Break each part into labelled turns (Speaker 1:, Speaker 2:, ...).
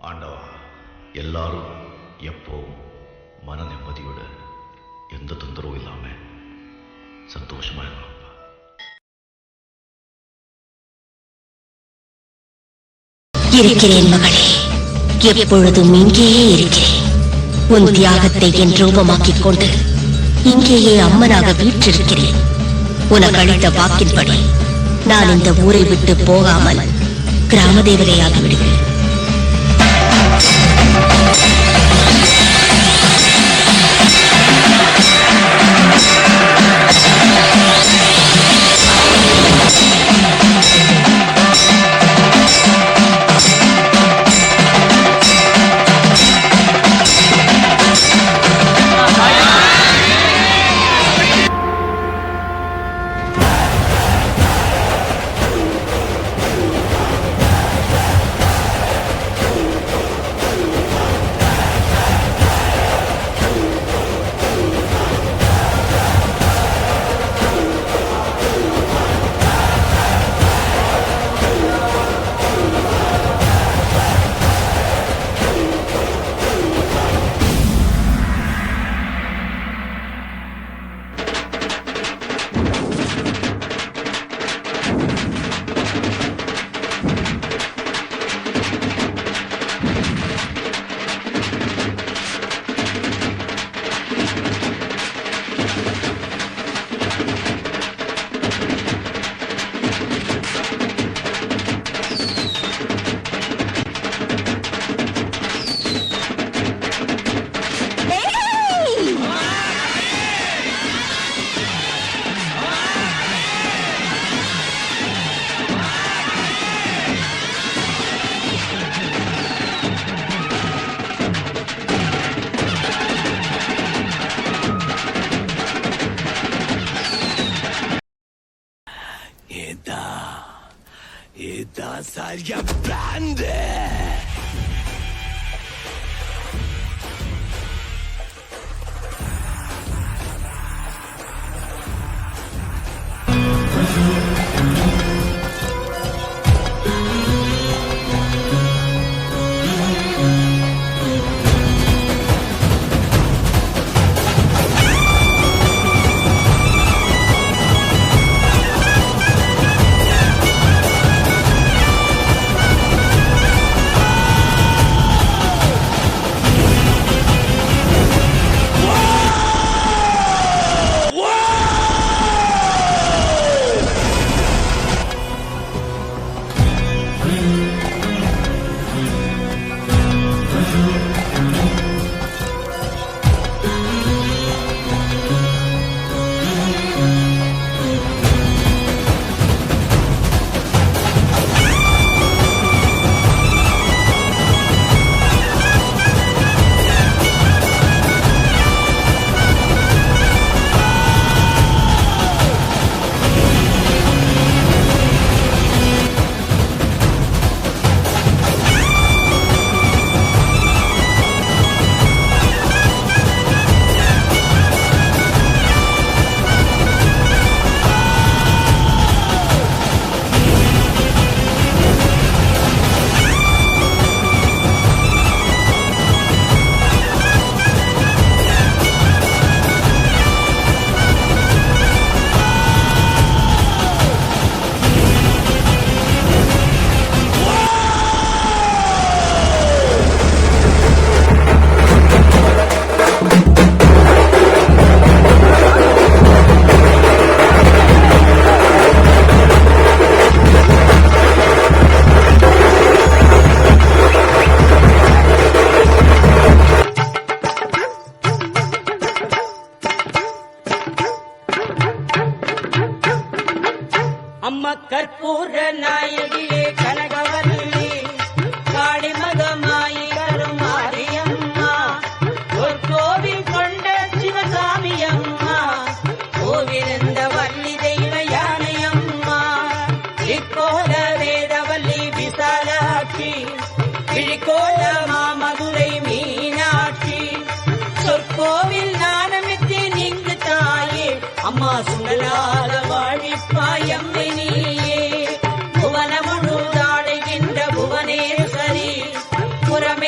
Speaker 1: ஆண்டவா, எல்லாரும் எப்போ மன நிம்மதியோட எந்த தொந்தரவும் இல்லாம சந்தோஷமா இருக்கணும்.
Speaker 2: இருக்கிறேன் மகளே, எப்பொழுதும் இங்கேயே இருக்கிறேன். உன் தியாகத்தை என் ரூபமாக்கிக் கொண்டு இங்கேயே அம்மனாக வீற்றிருக்கிறேன். உனக்கு அளித்த வாக்கின்படி நான் இந்த ஊரை விட்டு போகாமல் கிராம தேவதையாகி விடுவேன்.
Speaker 3: Sarja Brande!
Speaker 4: அம்மா கற்பூர நாயகியே கனகவல்லி காடி மகமாயி கருமாரியம்மா ஒரு கோவில் கொண்ட சிவசாமி அம்மா கோவிலிருந்த வள்ளி தெய்வ யானை அம்மா இக்கோல வேதவல்லி விசாலாட்சி கிழிக்கோல மாமதுரை மீனாட்சி சொற்கோவில் நாணமித்து நீங்கு தாயே அம்மா சுடலாத வாழிப்பாயம்மை நீயே புவன முழுதாடுகின்ற புவனேஸ்வரி புறமே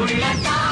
Speaker 4: உள்ள